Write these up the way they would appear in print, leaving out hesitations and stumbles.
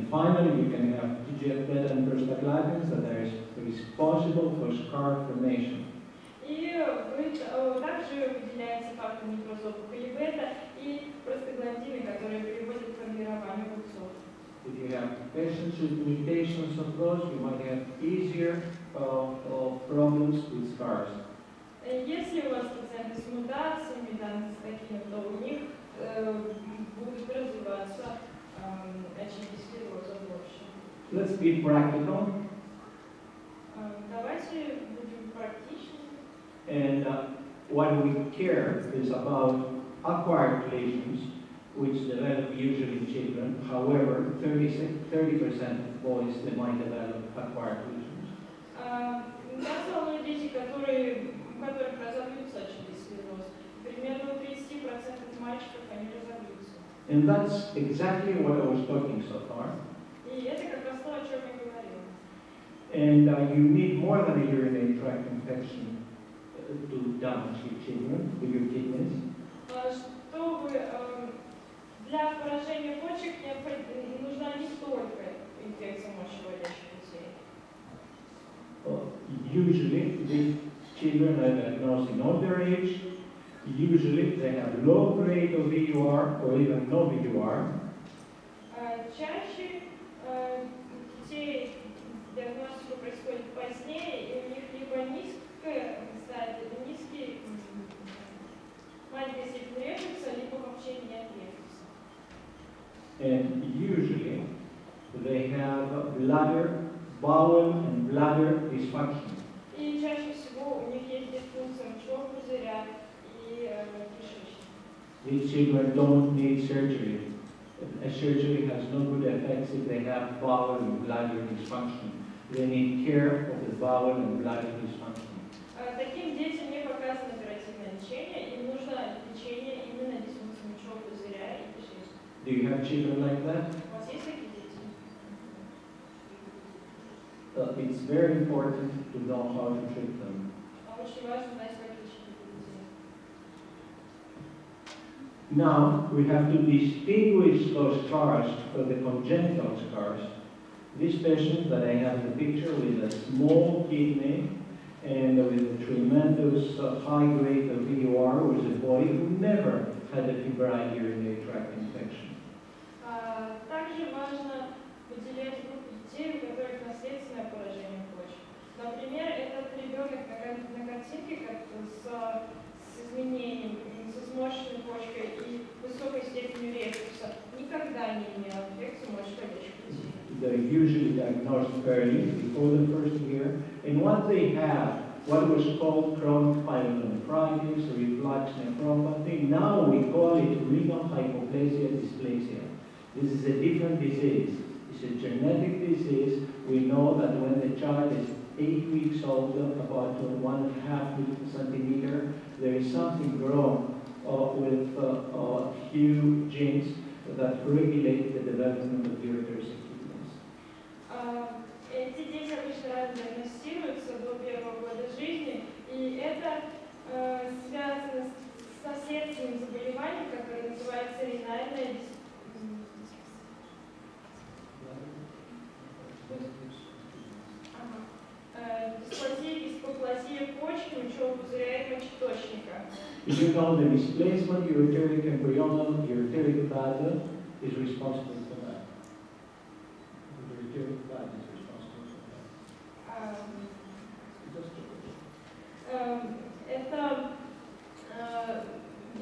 And finally, you can have TGF-beta and prostaglandins that are responsible for scar formation. И также выделяется фактор некрозопухоли бета и простагландины, которые приводят к формированию рубцов. If you have patients with mutations of those, you might have easier problems with scars. Если у вас пациенты с мутациями, с такими, то у них будут развиваться очаги склероза больше. Let's be practical. Давайте будем практичны. And what we care is about acquired lesions, which develop usually in children. However, 30% of boys, they might develop acquired lesions. Нас волнуют дети, у которых разовьются очаги склероз. Примерно у 30% мальчиков они разовьются. And that's exactly what I was talking so far. И это как раз то, о чем я говорила. And you need more than a urinary tract infection to damage your children, with your kidneys. Чтобы для поражения почек нужна не только инфекция мочевыводящих путей. Usually, these children are diagnosed in older age. Usually, they have low grade of VUR or even no VUR. Чаще детей диагностика происходит позднее, и у них либо низкая стадия, низкий маленькая степень рефлюкса, либо вообще нет рефлюкса. And usually, they have bowel and bladder dysfunction. И чаще всего у них есть дисфункция мочевого пузыря и кишечника. These children don't need surgery. A surgery has no good effects if they have bowel and bladder dysfunction. They need care of the bowel and bladder dysfunction. Таким детям не показано оперативное лечение, им нужно лечение именно дисфункции мочевого пузыря и кишечника. Do you have children like that? У вас есть такие дети? It's very important to know how to treat them. Очень важно знать, как лечить детей. Now, we have to distinguish those scars from the congenital scars. This patient that I have the picture with a small kidney and with a tremendous high grade of VUR was a boy who never had a febrile urinary tract infection. Также важно выделять группу детей, у которых наследственное поражение почек. Например, этот ребенок на картинке с изменением, с сморщенной почкой и высокой степенью рефлюкса никогда не имел инфекции мочевыводящих путей. They're usually diagnosed early, before the first year, and once they have what was called chronic pyelonephritis, reflux nephropathy, now we call it renal hypoplasia dysplasia. This is a different disease. It's a genetic disease. We know that when the child is 8 weeks old, about 1.5 centimeter, there is something wrong with few genes that regulate the development of ureters and kidneys. Эти дети обычно рано диагностируются до первого года жизни, и это связано с наследственным заболеванием, которое называется ренальная дисплазия почки, мочевого пузыря и мочеточника. If you know the displacement, ureteric embryonal, ureteric bladder is responsible for that. The ureteric bladder is responsible for that. Это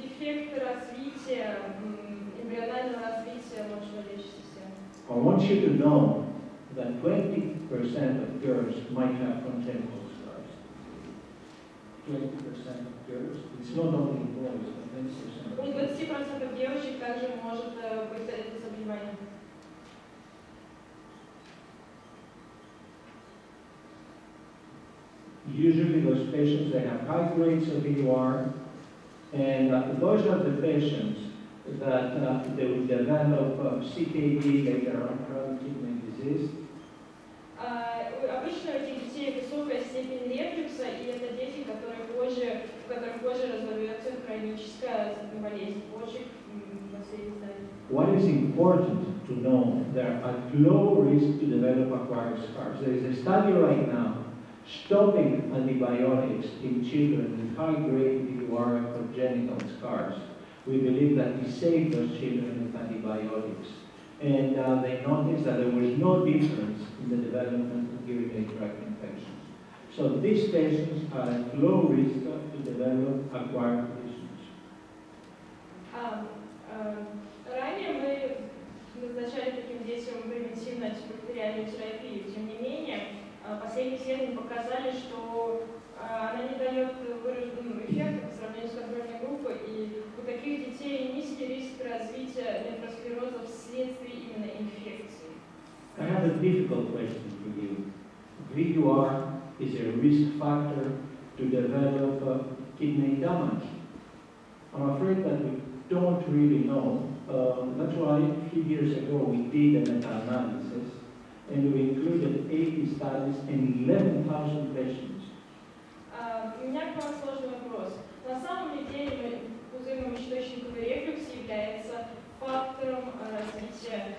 дефект развития, эмбрионального развития мочеводящей системы. I want you to know that 20% of girls might have congenital scars. 20% of girls. It's not only boys, but 20%. У 20% девочек также может быть это заболевание. Usually those patients, they have high grades of VUR, and those are the patients that they will develop CKD later on, chronic kidney disease. Обычно у этих детей высокая степень рефлюкса, и это дети, у которых позже разовьется хроническая болезнь почек в последней стадии. What is important to know they're at low risk to develop acquired scars. There is a study right now stopping antibiotics in children with high-grade PUR and congenital scars. We believe that we saved those children with antibiotics. And they noticed that there was no difference in the development of urinary tract infections. So these patients are at low risk to develop acquired lesions. Ранее мы назначали таким детям превентивную антибактериальную терапию. Тем не менее, последние исследования показали, что она не дает выраженного эффекта по сравнению с контрольной группой, и у таких детей низкий риск развития нефросклероза вследствие именно инфекции. I have a difficult question for you. VUR is a risk factor to develop kidney damage. I'm afraid that we don't really know. That's why a few years ago we did a meta-analysis and we included 80 studies and 11,000 patients. У меня к вам сложный вопрос. На самом ли деле пузырно-мочеточниковый рефлюкс является фактором развития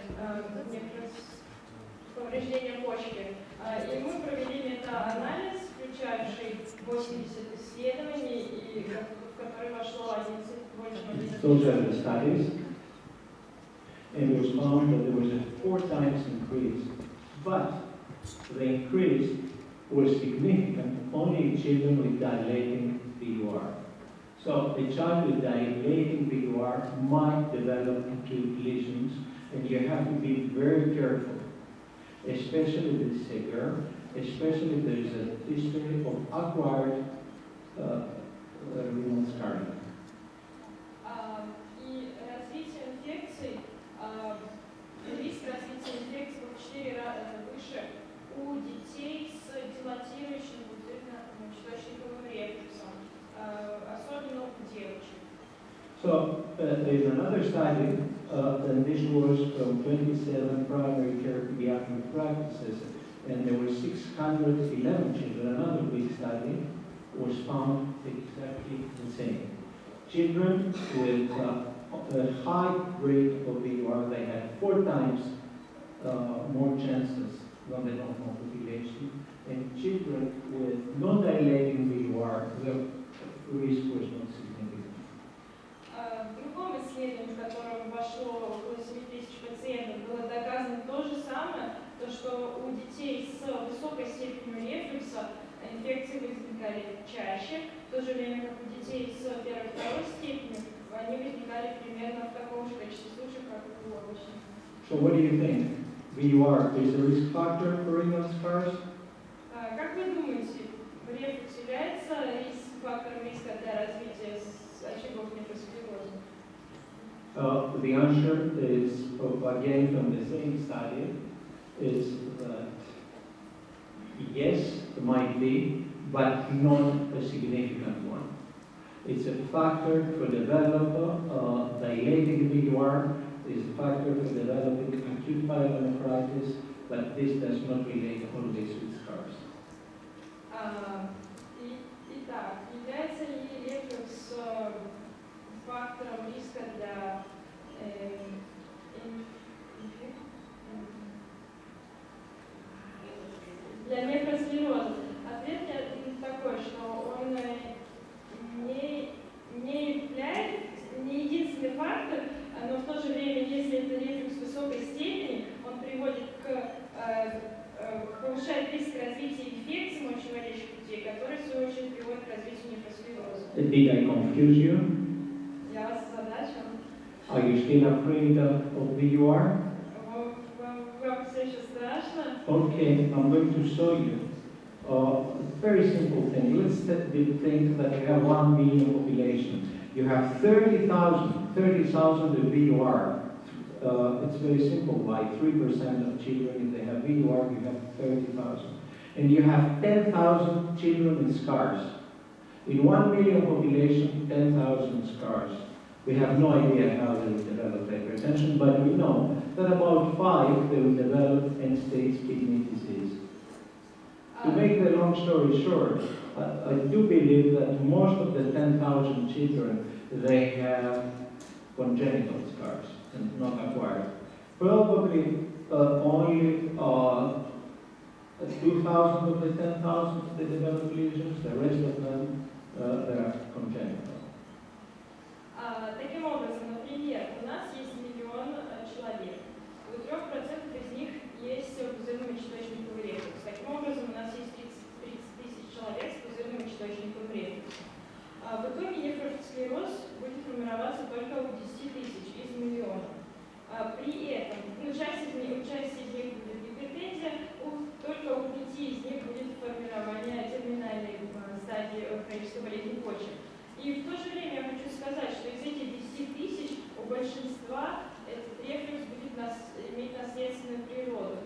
повреждения почки? И мы провели мета-анализ, включавший 80 исследований, и в который вошло 11 больше. Those are the studies. And it was found that there was a 4 times increase. But the increase was significant only in children with dilating PUR. So a child with dilating PUR might develop into lesions, and you have to be very careful, especially if it's a girl, especially if there is a history of acquired renal scarring. И развитие инфекций, риск развития инфекций в 4 раза выше у детей с дилатирующим пузырно-мочеточниковым рефлюксом, особенно у девочек. So there is another study, and this was from 27 primary care pediatric practices, and there were 611 children. Another big study was found exactly the same. Children with a high rate of VUR, they had 4 times more chances than the normal population. And children with non-dilating VUR, the risk was not significant. В другом исследовании, в котором вошло около 7 тысяч пациентов, было доказано то же самое, то, что у детей с высокой степенью рефлюкса инфекции возникали чаще, в то же время как у детей с первой и второй степенью они возникали примерно в таком же количестве случаев, как у обычных. So what do you think? VUR is a risk factor for renal scars? Как вы думаете, рефлюкс является фактором риска для развития очагов нефросклероза? The answer is, again from the same study, is that yes, it might be, but not a significant one. It's a factor for developing dilating VUR, it's a factor for developing acute pyelonephritis, but this does not relate always with scars. Итак, является ли рефлюкс фактором риска для нефросклероза? Ответ такой, что он не единственный фактор, но в то же время, если это рефлюкс высокой степени, он приводит повышает риск развития инфекций мочеварящих путей, которые в свою очередь приводят к развитию нефросклероза. Did I confuse you? Я вас озадачила. Are you still afraid of VUR? Вам все еще страшно? Okay, I'm going to show you. Very simple thing. Let's think that you have 1 million population. You have 30,000 of VUR. It's very simple, like 3% of children, if they have VUR, you have 30,000. And you have 10,000 children with scars. In 1 million population, 10,000 scars. We have no idea how they will develop hypertension, but we know that about 5 they will develop end-stage kidney disease. To make the long story short, I do believe that most of the 10,000 children, they have congenital scars and not acquired. Probably only 2,000 of the 10,000 they develop lesions, the rest of them they are congenital. Таким образом, например, у нас есть 1 миллион человек. У 3% из них есть пузырный мочеточниковый рефлюкс. Таким образом, у нас есть 30 тысяч человек с пузырным мочеточниковым рефлюксом. В итоге нефросклероз будет формироваться только у 10 тысяч из миллиона. При этом часть из них будет гипертензия, только у 5 из них будет формирование терминальной стадии хронической болезни почек. И в то же время я хочу сказать, что из этих 10 тысяч у большинства этот рефлюкс будет иметь наследственную природу.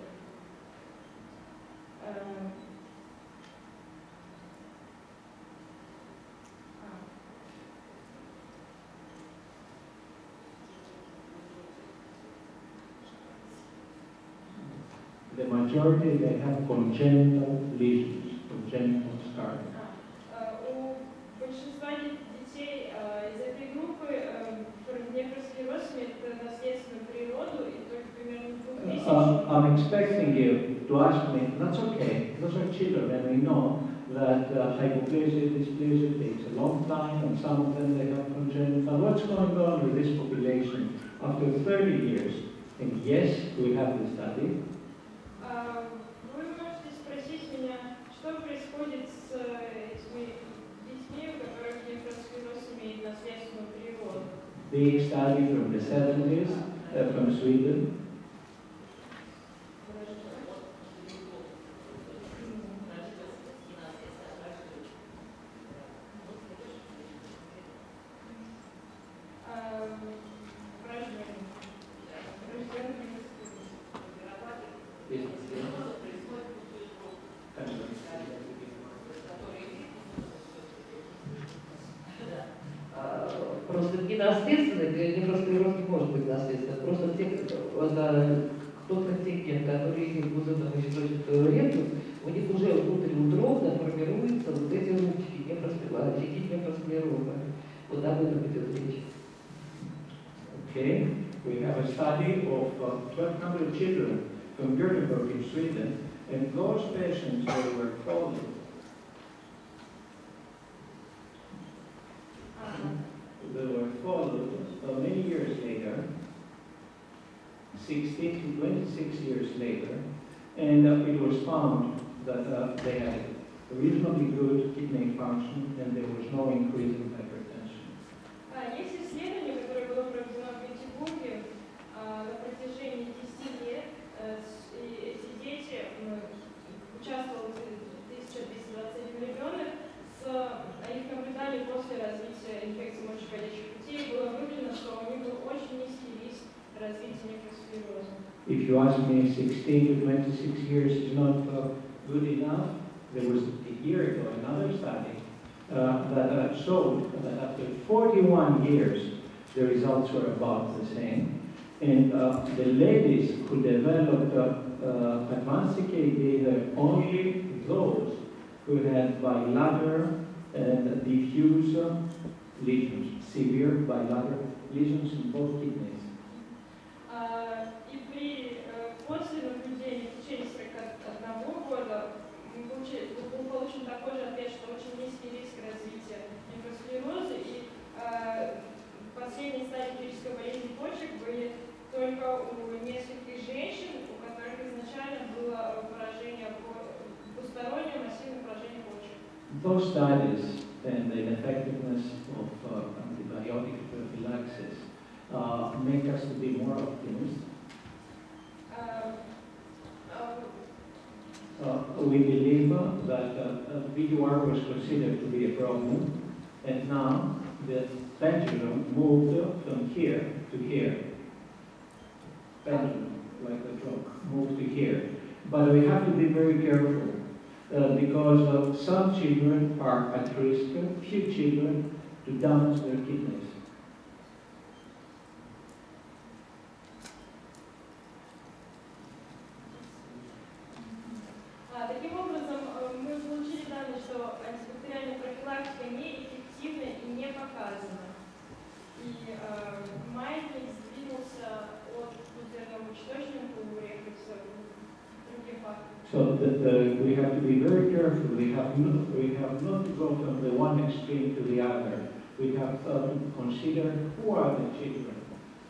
The majority they have congenital lesions, congenital scarring. У большинства детей из этой группы нефросклероз имеет наследственную природу, и только примерно 2000. I'm expecting you to ask me, that's okay, those are children, and we know that hypoplasia, dysplasia takes a long time, and some of them they have congenital. What's going on with this population after 30 years? And yes, we have the study. Вы можете спросить меня, что происходит с этими детьми, у которых нефросклероз имеет наследственную природу. Big study from the 70s from Sweden. Просто ненаследственный нефросклероз не может быть наследственным. Просто кто-то те ген, которые имеют пузырный мочеточниковый рефлюкс, у них уже внутриутробно формируются вот эти рубчики нефросклероза. Вот об этом идет речь. Okay, we have a study of 1,200 children from Göteborg in Sweden, and those patients they were followed. They were followed many years later, 16 to 26 years later, and it was found that they had reasonably good kidney function and there was no increase in hypertension. Есть исследование, которое было проведено в Петербурге на протяжении 10 лет, и эти дети, участвовало 1221 ребенок, их наблюдали после развития инфекции мочеполовых путей, и было выявлено, что у них был очень низкий риск развития нефросклероза. If you ask me, 16 to 26 years is not good enough. There was a year ago another study that showed that after 41 years, the results were about the same. And the ladies who developed advanced CKD were only those who had bilateral and diffuse lesions, severe bilateral lesions in both kidneys. И после наблюдения в течение 41 года был получен такой же ответ, что очень низкий риск развития нефросклероза, и последние стадии хронической болезни почек были только у нескольких женщин, у которых изначально было двустороннее массивное поражение почек. Those studies and the effectiveness of antibiotic prophylaxis make us to be more optimistic. We believe that VUR was considered to be a problem, and now the pendulum moved from here to here. Pendulum, like the clock, moved to here. But we have to be very careful because some children are at risk, few children, to damage their kidneys. Таким образом, мы получили данные, что антибактериальная профилактика неэффективна и не показана. И маятник сдвинулся от пузырного мочеточника других факторов. So we have to be very careful. We have not to go from the one extreme to the other. We have to consider who are the children.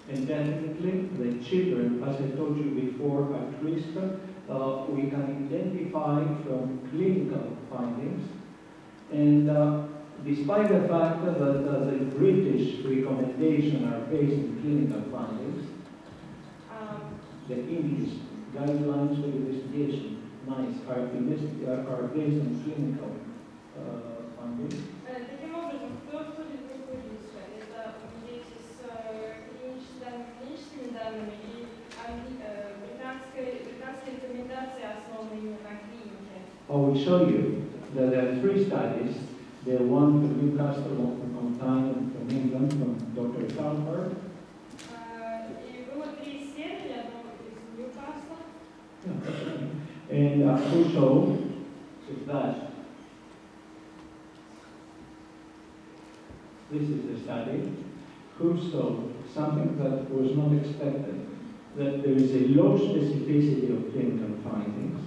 And definitely the children, as I told you before, at risk, we can identify from clinical findings. And despite the fact that the British recommendations are based on clinical findings, the English guidelines for investigation are based on clinical findings. Таким образом, кто входит в группу риска? Это дети с клиническими данными и британские рекомендации, основанные именно на клинике. I will show you that there are 3 studies. The one from Newcastle on Tyne from England, from Dr. Talbert. И было 3 исследования, одно из Ньюкасла. And who showed that this is the study, who showed something that was not expected, that there is a low specificity of clinical findings,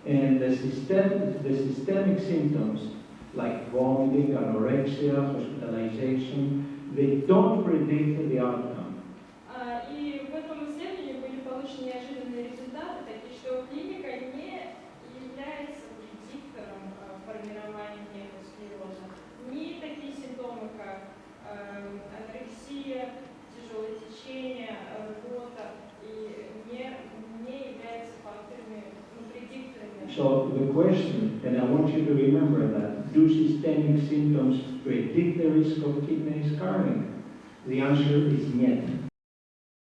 and the systemic symptoms like vomiting, anorexia, hospitalization, they don't predict the outcome. И в этом исследовании были получены неожиданные результаты, такие, что клиника не является предиктором формирования нейросклероза. Ни такие симптомы, как анорексия, тяжелое течение, рвота, и не являются факторами, предикторами. So the question, and I want you to remember that, do systemic symptoms predict the risk of kidney scarring? The answer is нет.